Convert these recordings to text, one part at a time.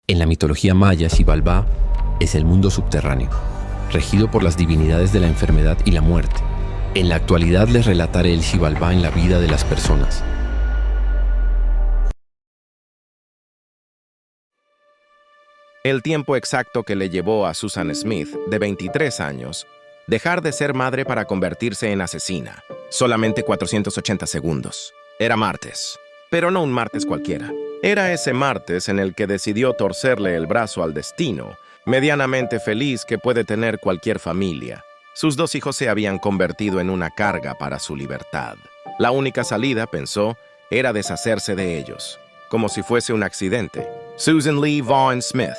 En la mitología maya, Xibalbá es el mundo subterráneo, regido por las divinidades de la enfermedad y la muerte. En la actualidad les relataré el Xibalbá en la vida de las personas. El tiempo exacto que le llevó a Susan Smith, de 23 años, dejar de ser madre para convertirse en asesina. Solamente 480 segundos. Era martes, pero no un martes cualquiera. Era ese martes en el que decidió torcerle el brazo al destino, medianamente feliz que puede tener cualquier familia. Sus 2 hijos se habían convertido en una carga para su libertad. La única salida, pensó, era deshacerse de ellos, como si fuese un accidente. Susan Lee Vaughn Smith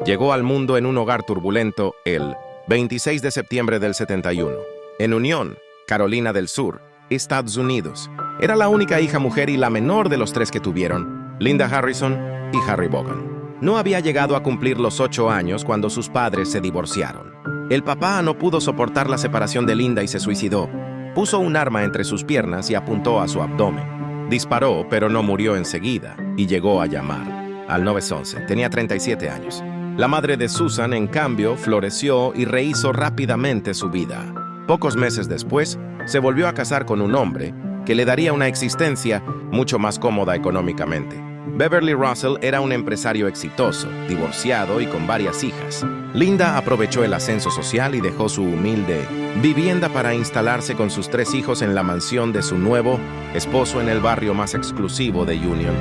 llegó al mundo en un hogar turbulento el 26 de septiembre del 71, en Unión, Carolina del Sur, Estados Unidos. Era la única hija mujer y la menor de los 3 que tuvieron, Linda Harrison y Harry Vaughan. No había llegado a cumplir los 8 años cuando sus padres se divorciaron. El papá no pudo soportar la separación de Linda y se suicidó. Puso un arma entre sus piernas y apuntó a su abdomen. Disparó, pero no murió enseguida, y llegó a llamar al 911. Tenía 37 años. La madre de Susan, en cambio, floreció y rehizo rápidamente su vida. Pocos meses después, se volvió a casar con un hombre que le daría una existencia mucho más cómoda económicamente. Beverly Russell era un empresario exitoso, divorciado y con varias hijas. Linda aprovechó el ascenso social y dejó su humilde vivienda para instalarse con sus 3 hijos en la mansión de su nuevo esposo en el barrio más exclusivo de Union.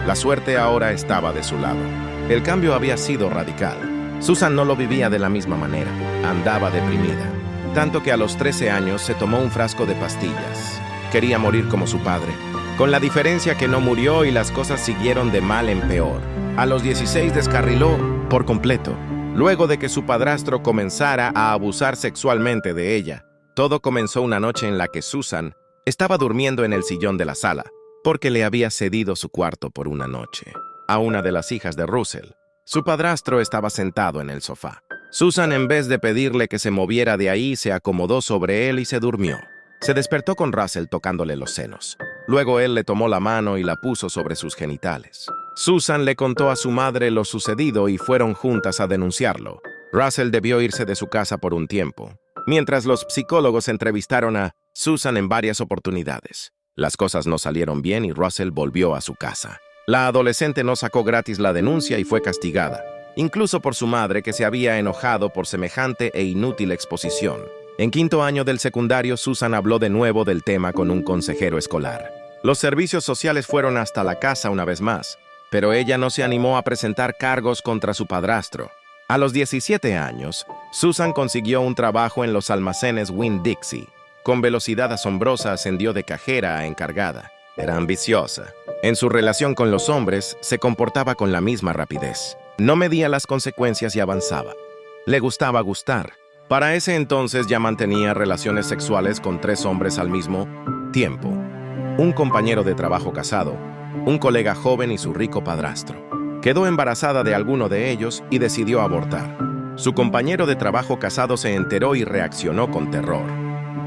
La suerte ahora estaba de su lado. El cambio había sido radical. Susan no lo vivía de la misma manera. Andaba deprimida. Tanto que a los 13 años se tomó un frasco de pastillas. Quería morir como su padre, con la diferencia que no murió y las cosas siguieron de mal en peor. A los 16 descarriló por completo, luego de que su padrastro comenzara a abusar sexualmente de ella. Todo comenzó una noche en la que Susan estaba durmiendo en el sillón de la sala, porque le había cedido su cuarto por una noche a una de las hijas de Russell. Su padrastro estaba sentado en el sofá. Susan, en vez de pedirle que se moviera de ahí, se acomodó sobre él y se durmió. Se despertó con Russell tocándole los senos. Luego él le tomó la mano y la puso sobre sus genitales. Susan le contó a su madre lo sucedido y fueron juntas a denunciarlo. Russell debió irse de su casa por un tiempo, mientras los psicólogos entrevistaron a Susan en varias oportunidades. Las cosas no salieron bien y Russell volvió a su casa. La adolescente no sacó gratis la denuncia y fue castigada, incluso por su madre, que se había enojado por semejante e inútil exposición. En 5º año del secundario, Susan habló de nuevo del tema con un consejero escolar. Los servicios sociales fueron hasta la casa una vez más, pero ella no se animó a presentar cargos contra su padrastro. A los 17 años, Susan consiguió un trabajo en los almacenes Winn-Dixie. Con velocidad asombrosa ascendió de cajera a encargada. Era ambiciosa. En su relación con los hombres, se comportaba con la misma rapidez. No medía las consecuencias y avanzaba. Le gustaba gustar. Para ese entonces ya mantenía relaciones sexuales con 3 hombres al mismo tiempo. Un compañero de trabajo casado, un colega joven y su rico padrastro. Quedó embarazada de alguno de ellos y decidió abortar. Su compañero de trabajo casado se enteró y reaccionó con terror.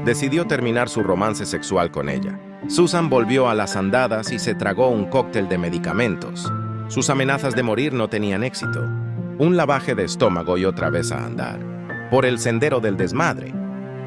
Decidió terminar su romance sexual con ella. Susan volvió a las andadas y se tragó un cóctel de medicamentos. Sus amenazas de morir no tenían éxito. Un lavaje de estómago y otra vez a andar por el sendero del desmadre.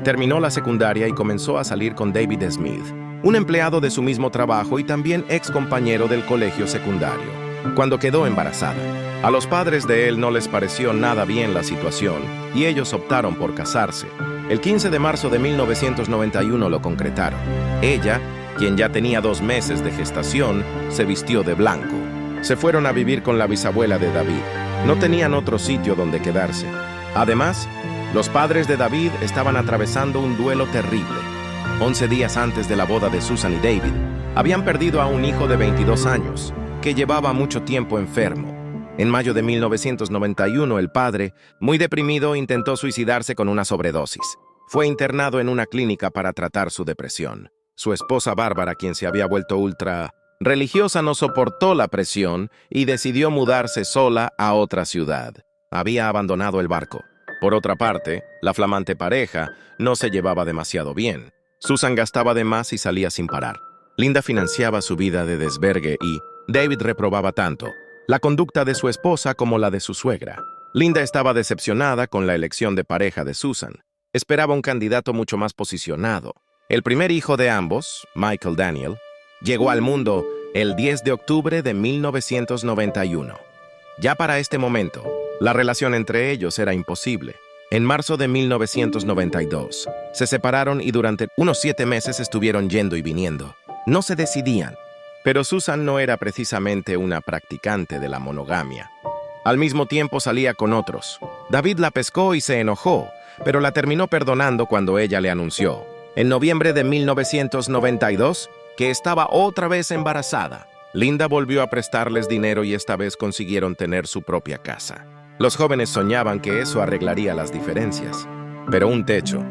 Terminó la secundaria y comenzó a salir con David Smith, un empleado de su mismo trabajo y también ex compañero del colegio secundario, cuando quedó embarazada. A los padres de él no les pareció nada bien la situación y ellos optaron por casarse. El 15 de marzo de 1991 lo concretaron. Ella, quien ya tenía 2 meses de gestación, se vistió de blanco. Se fueron a vivir con la bisabuela de David. No tenían otro sitio donde quedarse. Además, los padres de David estaban atravesando un duelo terrible. 11 días antes de la boda de Susan y David, habían perdido a un hijo de 22 años, que llevaba mucho tiempo enfermo. En mayo de 1991, el padre, muy deprimido, intentó suicidarse con una sobredosis. Fue internado en una clínica para tratar su depresión. Su esposa Bárbara, quien se había vuelto ultra religiosa, no soportó la presión y decidió mudarse sola a otra ciudad. Había abandonado el barco. Por otra parte, la flamante pareja no se llevaba demasiado bien. Susan gastaba de más y salía sin parar. Linda financiaba su vida de desvergue y David reprobaba tanto la conducta de su esposa como la de su suegra. Linda estaba decepcionada con la elección de pareja de Susan. Esperaba un candidato mucho más posicionado. El primer hijo de ambos, Michael Daniel, llegó al mundo el 10 de octubre de 1991. Ya para este momento, la relación entre ellos era imposible. En marzo de 1992, se separaron y durante unos 7 meses estuvieron yendo y viniendo. No se decidían, pero Susan no era precisamente una practicante de la monogamia. Al mismo tiempo salía con otros. David la pescó y se enojó, pero la terminó perdonando cuando ella le anunció, en noviembre de 1992, que estaba otra vez embarazada. Linda volvió a prestarles dinero y esta vez consiguieron tener su propia casa. Los jóvenes soñaban que eso arreglaría las diferencias. Pero un techo,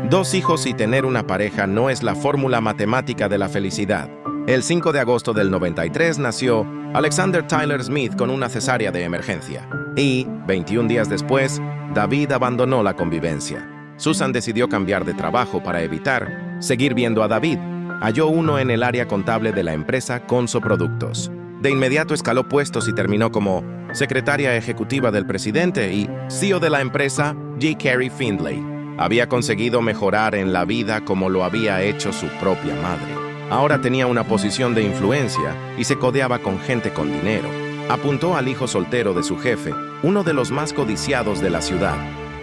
2 hijos y tener una pareja no es la fórmula matemática de la felicidad. El 5 de agosto del 93 nació Alexander Tyler Smith con una cesárea de emergencia. Y, 21 días después, David abandonó la convivencia. Susan decidió cambiar de trabajo para evitar seguir viendo a David. Halló uno en el área contable de la empresa Conso Productos. De inmediato escaló puestos y terminó como secretaria ejecutiva del presidente y CEO de la empresa, J. Carey Findlay. Había conseguido mejorar en la vida como lo había hecho su propia madre. Ahora tenía una posición de influencia y se codeaba con gente con dinero. Apuntó al hijo soltero de su jefe, uno de los más codiciados de la ciudad,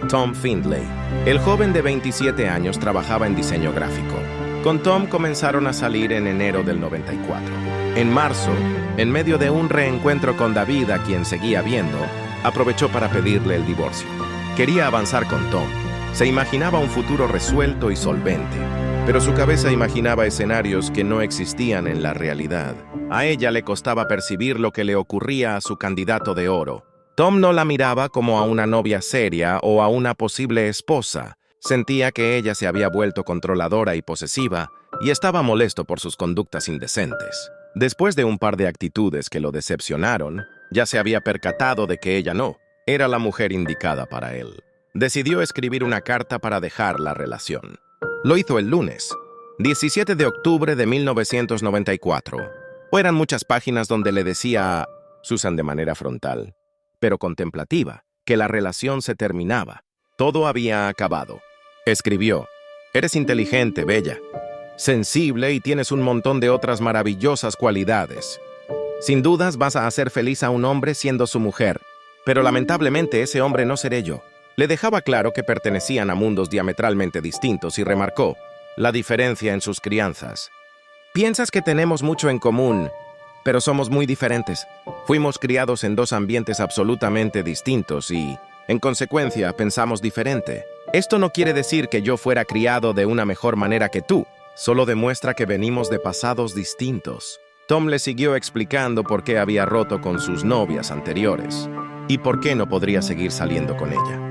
Tom Findlay. El joven de 27 años trabajaba en diseño gráfico. Con Tom comenzaron a salir en enero del 94. En marzo, en medio de un reencuentro con David, a quien seguía viendo, aprovechó para pedirle el divorcio. Quería avanzar con Tom. Se imaginaba un futuro resuelto y solvente, pero su cabeza imaginaba escenarios que no existían en la realidad. A ella le costaba percibir lo que le ocurría a su candidato de oro. Tom no la miraba como a una novia seria o a una posible esposa. Sentía que ella se había vuelto controladora y posesiva y estaba molesto por sus conductas indecentes. Después de un par de actitudes que lo decepcionaron, ya se había percatado de que ella no era la mujer indicada para él. Decidió escribir una carta para dejar la relación. Lo hizo el lunes, 17 de octubre de 1994. Eran muchas páginas donde le decía a Susan de manera frontal, pero contemplativa, que la relación se terminaba. Todo había acabado. Escribió: eres inteligente, bella, sensible y tienes un montón de otras maravillosas cualidades. Sin dudas vas a hacer feliz a un hombre siendo su mujer, pero lamentablemente ese hombre no seré yo. Le dejaba claro que pertenecían a mundos diametralmente distintos y remarcó la diferencia en sus crianzas. Piensas que tenemos mucho en común, pero somos muy diferentes. Fuimos criados en 2 ambientes absolutamente distintos y, en consecuencia, pensamos diferente. Esto no quiere decir que yo fuera criado de una mejor manera que tú, solo demuestra que venimos de pasados distintos. Tom le siguió explicando por qué había roto con sus novias anteriores y por qué no podría seguir saliendo con ella.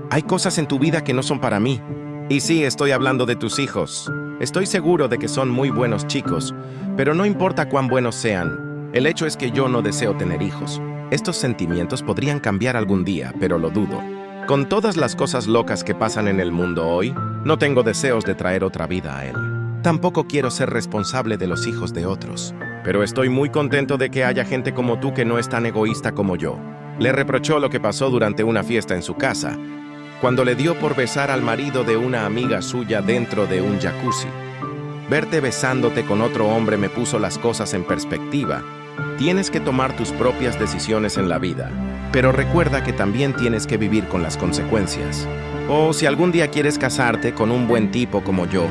Hay cosas en tu vida que no son para mí. Y sí, estoy hablando de tus hijos. Estoy seguro de que son muy buenos chicos, pero no importa cuán buenos sean, el hecho es que yo no deseo tener hijos. Estos sentimientos podrían cambiar algún día, pero lo dudo. Con todas las cosas locas que pasan en el mundo hoy, no tengo deseos de traer otra vida a él. Tampoco quiero ser responsable de los hijos de otros. Pero estoy muy contento de que haya gente como tú que no es tan egoísta como yo. Le reprochó lo que pasó durante una fiesta en su casa, cuando le dio por besar al marido de una amiga suya dentro de un jacuzzi. Verte besándote con otro hombre me puso las cosas en perspectiva. Tienes que tomar tus propias decisiones en la vida, pero recuerda que también tienes que vivir con las consecuencias. O si algún día quieres casarte con un buen tipo como yo,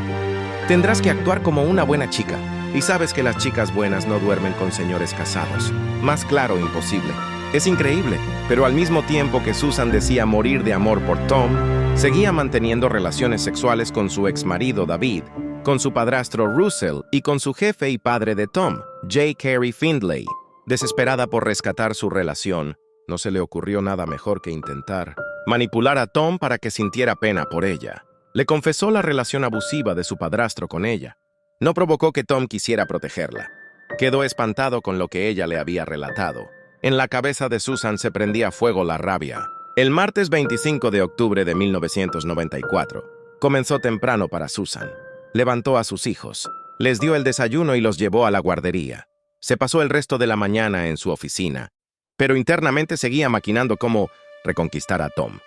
tendrás que actuar como una buena chica. Y sabes que las chicas buenas no duermen con señores casados. Más claro, imposible. Es increíble, pero al mismo tiempo que Susan decía morir de amor por Tom, seguía manteniendo relaciones sexuales con su exmarido David, con su padrastro Russell y con su jefe y padre de Tom, J. Carey Findlay. Desesperada por rescatar su relación, no se le ocurrió nada mejor que intentar manipular a Tom para que sintiera pena por ella. Le confesó la relación abusiva de su padrastro con ella. No provocó que Tom quisiera protegerla. Quedó espantado con lo que ella le había relatado. En la cabeza de Susan se prendía fuego la rabia. El martes 25 de octubre de 1994 comenzó temprano para Susan. Levantó a sus hijos, les dio el desayuno y los llevó a la guardería. Se pasó el resto de la mañana en su oficina. pero internamente seguía maquinando cómo reconquistar a Tom.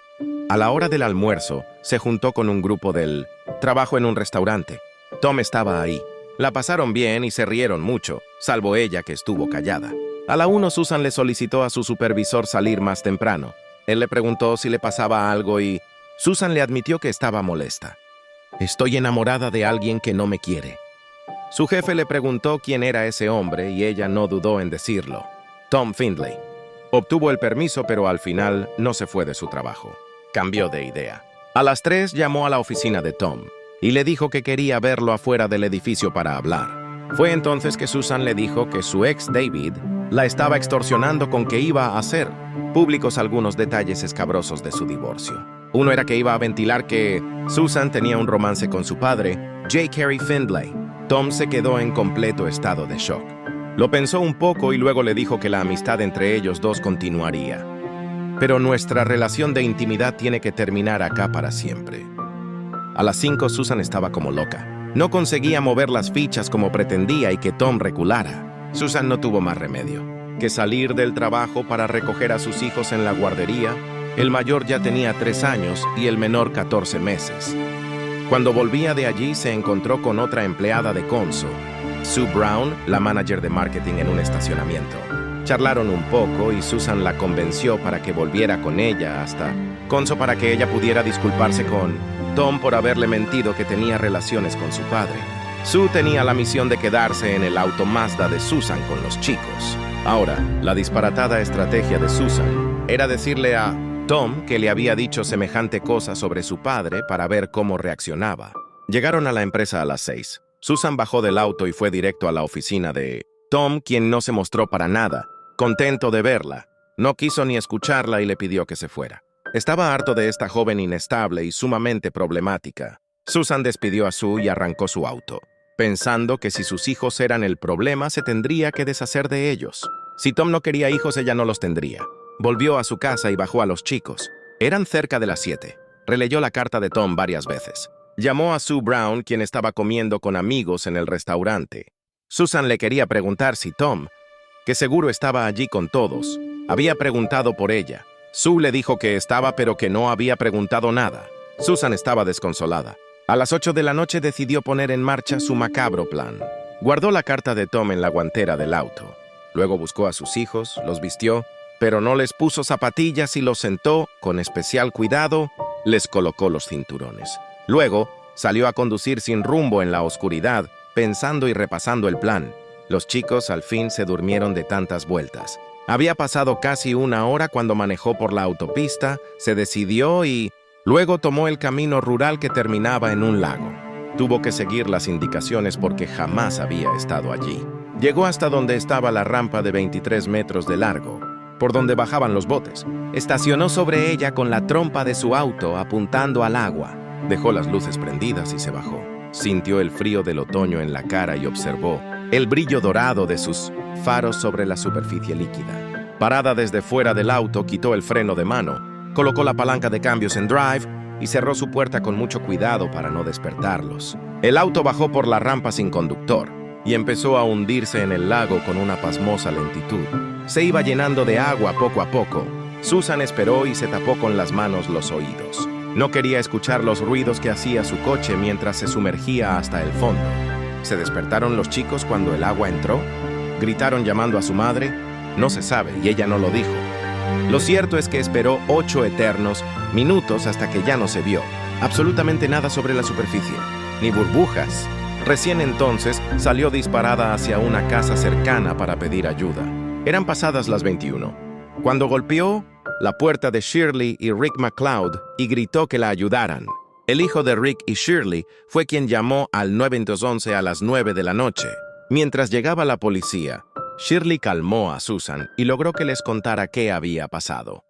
A la hora del almuerzo, se juntó con un grupo del trabajo en un restaurante. Tom estaba ahí. La pasaron bien y se rieron mucho, salvo ella, que estuvo callada. A la 1, Susan le solicitó a su supervisor salir más temprano. Él le preguntó si le pasaba algo y Susan le admitió que estaba molesta. «Estoy enamorada de alguien que no me quiere». Su jefe le preguntó quién era ese hombre y ella no dudó en decirlo. Tom Findlay. Obtuvo el permiso, pero al final no se fue de su trabajo. Cambió de idea. A las 3 llamó a la oficina de Tom y le dijo que quería verlo afuera del edificio para hablar. Fue entonces que Susan le dijo que su ex David la estaba extorsionando con que iba a hacer públicos algunos detalles escabrosos de su divorcio. Uno era que iba a ventilar que Susan tenía un romance con su padre, J. Carey Findlay. Tom se quedó en completo estado de shock. Lo pensó un poco y luego le dijo que la amistad entre ellos dos continuaría. Pero nuestra relación de intimidad tiene que terminar acá para siempre. A las 5 Susan estaba como loca. No conseguía mover las fichas como pretendía y que Tom reculara. Susan no tuvo más remedio que salir del trabajo para recoger a sus hijos en la guardería. El mayor ya tenía 3 años y el menor 14 meses. Cuando volvía de allí se encontró con otra empleada de Conso, Sue Brown, la manager de marketing en un estacionamiento. Charlaron un poco y Susan la convenció para que volviera con ella hasta Conso para que ella pudiera disculparse con Tom por haberle mentido que tenía relaciones con su padre. Sue tenía la misión de quedarse en el auto Mazda de Susan con los chicos. Ahora, la disparatada estrategia de Susan era decirle a Tom que le había dicho semejante cosa sobre su padre para ver cómo reaccionaba. Llegaron a la empresa a las 6. Susan bajó del auto y fue directo a la oficina de Tom, quien no se mostró para nada contento de verla. No quiso ni escucharla y le pidió que se fuera. Estaba harto de esta joven inestable y sumamente problemática. Susan despidió a Sue y arrancó su auto, pensando que si sus hijos eran el problema, se tendría que deshacer de ellos. Si Tom no quería hijos, ella no los tendría. Volvió a su casa y bajó a los chicos. Eran cerca de las 7. Releyó la carta de Tom varias veces. Llamó a Sue Brown, quien estaba comiendo con amigos en el restaurante. Susan le quería preguntar si Tom, que seguro estaba allí con todos, había preguntado por ella. Sue le dijo que estaba, pero que no había preguntado nada. Susan estaba desconsolada. A las 8 de la noche decidió poner en marcha su macabro plan. Guardó la carta de Tom en la guantera del auto. Luego buscó a sus hijos, los vistió, pero no les puso zapatillas y los sentó, con especial cuidado, les colocó los cinturones. Luego, salió a conducir sin rumbo en la oscuridad, pensando y repasando el plan. Los chicos al fin se durmieron de tantas vueltas. Había pasado casi 1 hora cuando manejó por la autopista, se decidió y luego tomó el camino rural que terminaba en un lago. Tuvo que seguir las indicaciones porque jamás había estado allí. Llegó hasta donde estaba la rampa de 23 metros de largo, por donde bajaban los botes. Estacionó sobre ella con la trompa de su auto apuntando al agua. Dejó las luces prendidas y se bajó. Sintió el frío del otoño en la cara y observó el brillo dorado de sus faros sobre la superficie líquida. Parada desde fuera del auto, quitó el freno de mano, colocó la palanca de cambios en drive y cerró su puerta con mucho cuidado para no despertarlos. El auto bajó por la rampa sin conductor y empezó a hundirse en el lago con una pasmosa lentitud. Se iba llenando de agua poco a poco. Susan esperó y se tapó con las manos los oídos. No quería escuchar los ruidos que hacía su coche mientras se sumergía hasta el fondo. ¿Se despertaron los chicos cuando el agua entró? ¿Gritaron llamando a su madre? No se sabe y ella no lo dijo. Lo cierto es que esperó 8 eternos minutos hasta que ya no se vio absolutamente nada sobre la superficie, ni burbujas. Recién entonces salió disparada hacia una casa cercana para pedir ayuda. Eran pasadas las 21, cuando golpeó la puerta de Shirley y Rick McLeod y gritó que la ayudaran. El hijo de Rick y Shirley fue quien llamó al 911 a las 9 de la noche. Mientras llegaba la policía, Shirley calmó a Susan y logró que les contara qué había pasado.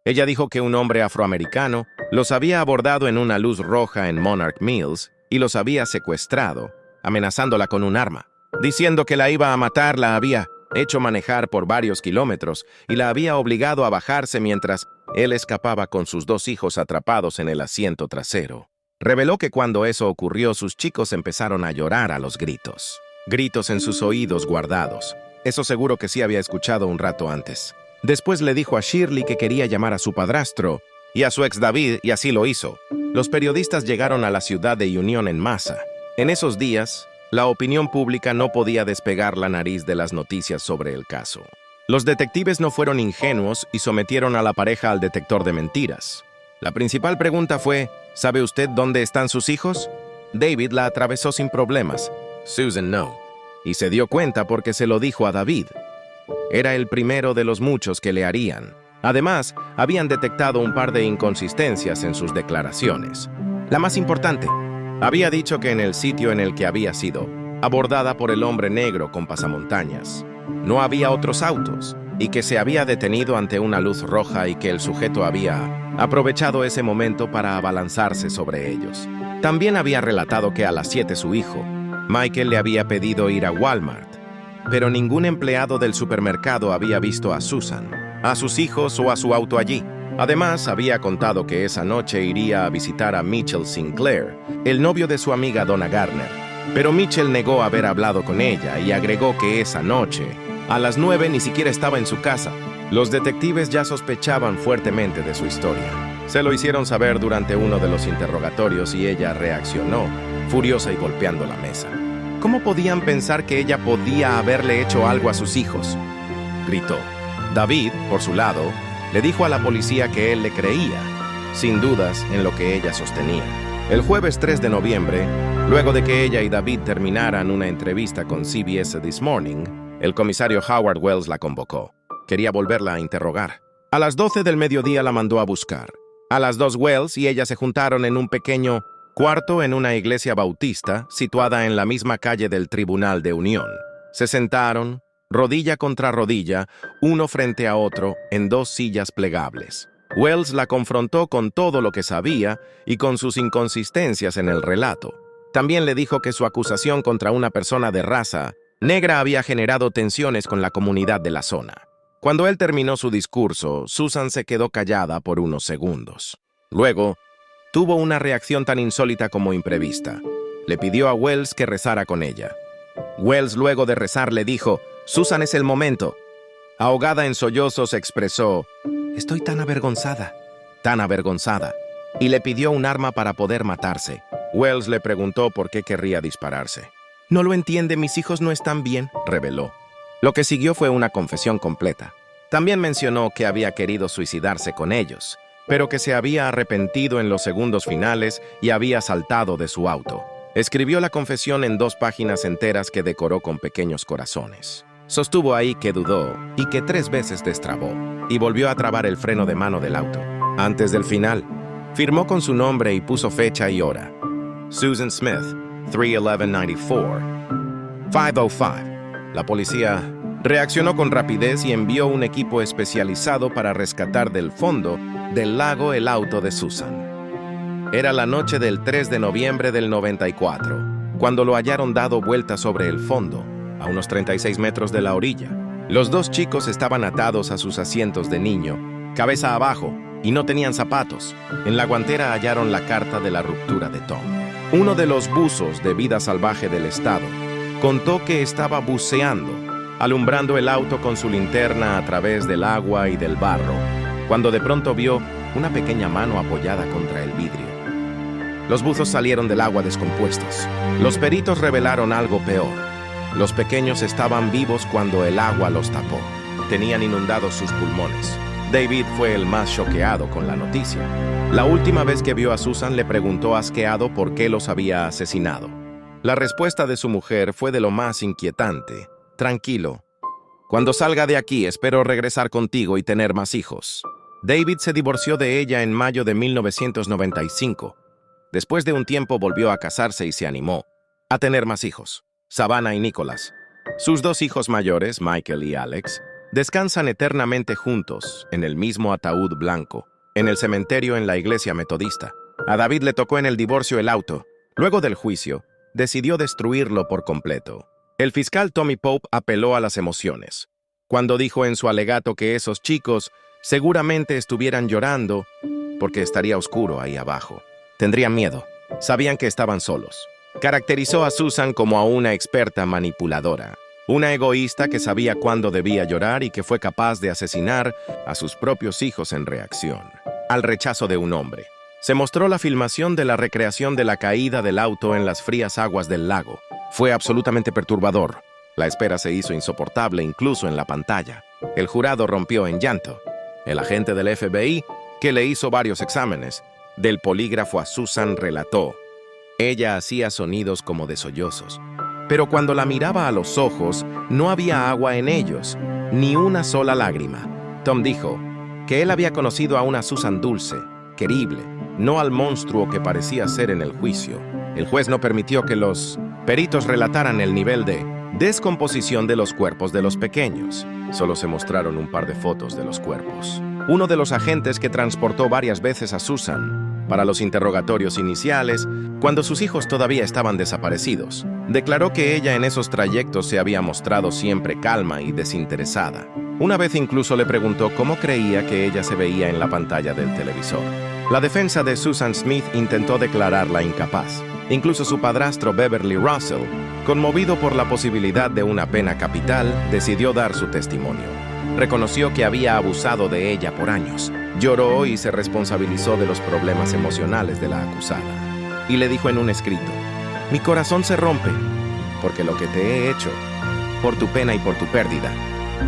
Ella dijo que un hombre afroamericano los había abordado en una luz roja en Monarch Mills y los había secuestrado, amenazándola con un arma. Diciendo que la iba a matar, la había hecho manejar por varios kilómetros y la había obligado a bajarse mientras él escapaba con sus 2 hijos atrapados en el asiento trasero. Reveló que cuando eso ocurrió, sus chicos empezaron a llorar a los gritos. Gritos en sus oídos guardados. Eso seguro que sí había escuchado un rato antes. Después le dijo a Shirley que quería llamar a su padrastro y a su ex David, y así lo hizo. Los periodistas llegaron a la ciudad de Union en masa. En esos días, la opinión pública no podía despegar la nariz de las noticias sobre el caso. Los detectives no fueron ingenuos y sometieron a la pareja al detector de mentiras. La principal pregunta fue, ¿sabe usted dónde están sus hijos? David la atravesó sin problemas. Susan no. Y se dio cuenta porque se lo dijo a David. Era el primero de los muchos que le harían. Además, habían detectado un par de inconsistencias en sus declaraciones. La más importante, había dicho que en el sitio en el que había sido abordada por el hombre negro con pasamontañas, no había otros autos y que se había detenido ante una luz roja y que el sujeto había aprovechado ese momento para abalanzarse sobre ellos. También había relatado que a las 7 su hijo, Michael, le había pedido ir a Walmart, pero ningún empleado del supermercado había visto a Susan, a sus hijos o a su auto allí. Además, había contado que esa noche iría a visitar a Mitchell Sinclair, el novio de su amiga Donna Garner, pero Mitchell negó haber hablado con ella y agregó que esa noche, a las 9, ni siquiera estaba en su casa. Los detectives ya sospechaban fuertemente de su historia. Se lo hicieron saber durante uno de los interrogatorios y ella reaccionó, furiosa y golpeando la mesa. ¿Cómo podían pensar que ella podía haberle hecho algo a sus hijos?, gritó. David, por su lado, le dijo a la policía que él le creía, sin dudas, en lo que ella sostenía. El jueves 3 de noviembre, luego de que ella y David terminaran una entrevista con CBS This Morning, el comisario Howard Wells la convocó. Quería volverla a interrogar. A las 12 del mediodía la mandó a buscar. A las 2 Wells y ella se juntaron en un pequeño cuarto en una iglesia bautista situada en la misma calle del Tribunal de Unión. Se sentaron, rodilla contra rodilla, uno frente a otro, en 2 sillas plegables. Wells la confrontó con todo lo que sabía y con sus inconsistencias en el relato. También le dijo que su acusación contra una persona de raza negra había generado tensiones con la comunidad de la zona. Cuando él terminó su discurso, Susan se quedó callada por unos segundos. Luego, tuvo una reacción tan insólita como imprevista. Le pidió a Wells que rezara con ella. Wells, luego de rezar, le dijo, «Susan, es el momento». Ahogada en sollozos, expresó, «Estoy tan avergonzada», y le pidió un arma para poder matarse. Wells le preguntó por qué querría dispararse. «No lo entiende, mis hijos no están bien», reveló. Lo que siguió fue una confesión completa. También mencionó que había querido suicidarse con ellos, pero que se había arrepentido en los segundos finales y había saltado de su auto. Escribió la confesión en 2 páginas enteras que decoró con pequeños corazones. Sostuvo ahí que dudó y que 3 veces destrabó, y volvió a trabar el freno de mano del auto. Antes del final, firmó con su nombre y puso fecha y hora. Susan Smith, 3/11/94. 5:05. La policía reaccionó con rapidez y envió un equipo especializado para rescatar del fondo del lago el auto de Susan. Era la noche del 3 de noviembre del 94, cuando lo hallaron dado vuelta sobre el fondo, a unos 36 metros de la orilla. Los 2 chicos estaban atados a sus asientos de niño, cabeza abajo, y no tenían zapatos. En la guantera hallaron la carta de la ruptura de Tom. Uno de los buzos de vida salvaje del estado contó que estaba buceando, alumbrando el auto con su linterna a través del agua y del barro, cuando de pronto vio una pequeña mano apoyada contra el vidrio. Los buzos salieron del agua descompuestos. Los peritos revelaron algo peor. Los pequeños estaban vivos cuando el agua los tapó. Tenían inundados sus pulmones. David fue el más choqueado con la noticia. La última vez que vio a Susan le preguntó asqueado por qué los había asesinado. La respuesta de su mujer fue de lo más inquietante. «Tranquilo. Cuando salga de aquí, espero regresar contigo y tener más hijos». David se divorció de ella en mayo de 1995. Después de un tiempo volvió a casarse y se animó a tener más hijos, Savannah y Nicholas. Sus 2 hijos mayores, Michael y Alex, descansan eternamente juntos en el mismo ataúd blanco, en el cementerio en la iglesia metodista. A David le tocó en el divorcio el auto. Luego del juicio, decidió destruirlo por completo. El fiscal Tommy Pope apeló a las emociones, cuando dijo en su alegato que esos chicos seguramente estuvieran llorando porque estaría oscuro ahí abajo. Tendrían miedo. Sabían que estaban solos. Caracterizó a Susan como a una experta manipuladora. Una egoísta que sabía cuándo debía llorar y que fue capaz de asesinar a sus propios hijos en reacción al rechazo de un hombre. Se mostró la filmación de la recreación de la caída del auto en las frías aguas del lago. Fue absolutamente perturbador. La espera se hizo insoportable incluso en la pantalla. El jurado rompió en llanto. El agente del FBI, que le hizo varios exámenes, del polígrafo a Susan relató: ella hacía sonidos como de sollozos, pero cuando la miraba a los ojos, no había agua en ellos, ni una sola lágrima. Tom dijo que él había conocido a una Susan dulce, querible, no al monstruo que parecía ser en el juicio. El juez no permitió que los peritos relataran el nivel de descomposición de los cuerpos de los pequeños. Solo se mostraron un par de fotos de los cuerpos. Uno de los agentes que transportó varias veces a Susan para los interrogatorios iniciales, cuando sus hijos todavía estaban desaparecidos, declaró que ella en esos trayectos se había mostrado siempre calma y desinteresada. Una vez incluso le preguntó cómo creía que ella se veía en la pantalla del televisor. La defensa de Susan Smith intentó declararla incapaz. Incluso su padrastro Beverly Russell, conmovido por la posibilidad de una pena capital, decidió dar su testimonio. Reconoció que había abusado de ella por años. Lloró y se responsabilizó de los problemas emocionales de la acusada. Y le dijo en un escrito: mi corazón se rompe, porque lo que te he hecho, por tu pena y por tu pérdida.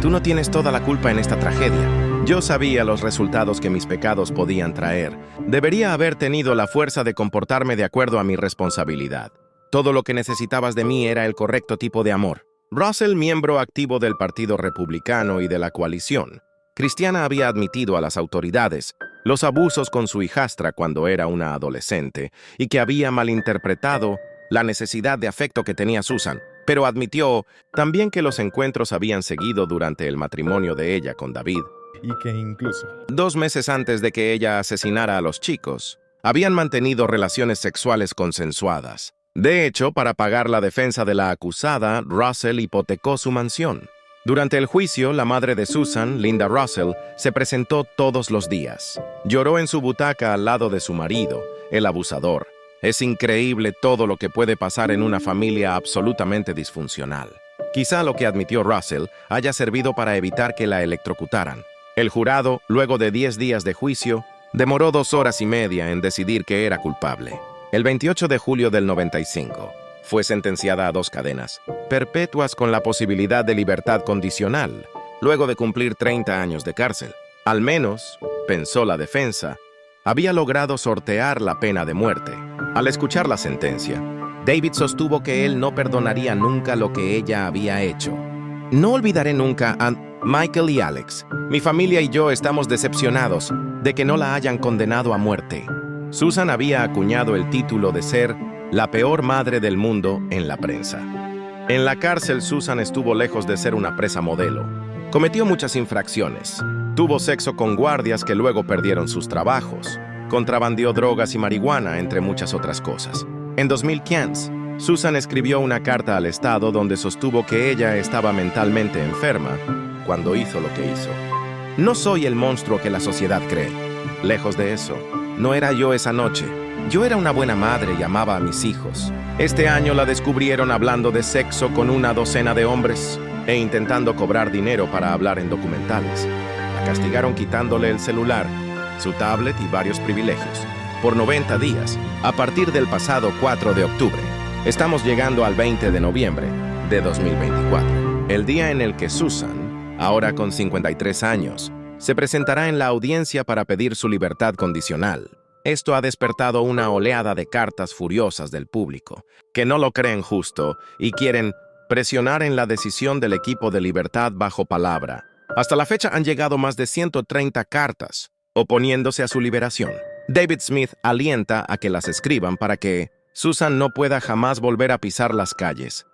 Tú no tienes toda la culpa en esta tragedia. Yo sabía los resultados que mis pecados podían traer. Debería haber tenido la fuerza de comportarme de acuerdo a mi responsabilidad. Todo lo que necesitabas de mí era el correcto tipo de amor. Russell, miembro activo del Partido Republicano y de la coalición, Christiana había admitido a las autoridades los abusos con su hijastra cuando era una adolescente y que había malinterpretado la necesidad de afecto que tenía Susan, pero admitió también que los encuentros habían seguido durante el matrimonio de ella con David y que incluso 2 meses antes de que ella asesinara a los chicos, habían mantenido relaciones sexuales consensuadas. De hecho, para pagar la defensa de la acusada, Russell hipotecó su mansión. Durante el juicio, la madre de Susan, Linda Russell, se presentó todos los días. Lloró en su butaca al lado de su marido, el abusador. Es increíble todo lo que puede pasar en una familia absolutamente disfuncional. Quizá lo que admitió Russell haya servido para evitar que la electrocutaran. El jurado, luego de 10 días de juicio, demoró 2 horas y media en decidir que era culpable. El 28 de julio del 95, fue sentenciada a 2 cadenas perpetuas con la posibilidad de libertad condicional, luego de cumplir 30 años de cárcel. Al menos, pensó la defensa, había logrado sortear la pena de muerte. Al escuchar la sentencia, David sostuvo que él no perdonaría nunca lo que ella había hecho. No olvidaré nunca a Michael y Alex. Mi familia y yo estamos decepcionados de que no la hayan condenado a muerte. Susan había acuñado el título de ser la peor madre del mundo en la prensa. En la cárcel, Susan estuvo lejos de ser una presa modelo. Cometió muchas infracciones. Tuvo sexo con guardias que luego perdieron sus trabajos. Contrabandeó drogas y marihuana, entre muchas otras cosas. En 2015, Susan escribió una carta al Estado donde sostuvo que ella estaba mentalmente enferma cuando hizo lo que hizo. No soy el monstruo que la sociedad cree. Lejos de eso, no era yo esa noche. Yo era una buena madre y amaba a mis hijos. Este año la descubrieron hablando de sexo con una docena de hombres e intentando cobrar dinero para hablar en documentales. La castigaron quitándole el celular, su tablet y varios privilegios, por 90 días, a partir del pasado 4 de octubre. Estamos llegando al 20 de noviembre de 2024, el día en el que Susan, ahora con 53 años, se presentará en la audiencia para pedir su libertad condicional. Esto ha despertado una oleada de cartas furiosas del público, que no lo creen justo y quieren presionar en la decisión del equipo de libertad bajo palabra. Hasta la fecha han llegado más de 130 cartas oponiéndose a su liberación. David Smith alienta a que las escriban para que Susan no pueda jamás volver a pisar las calles.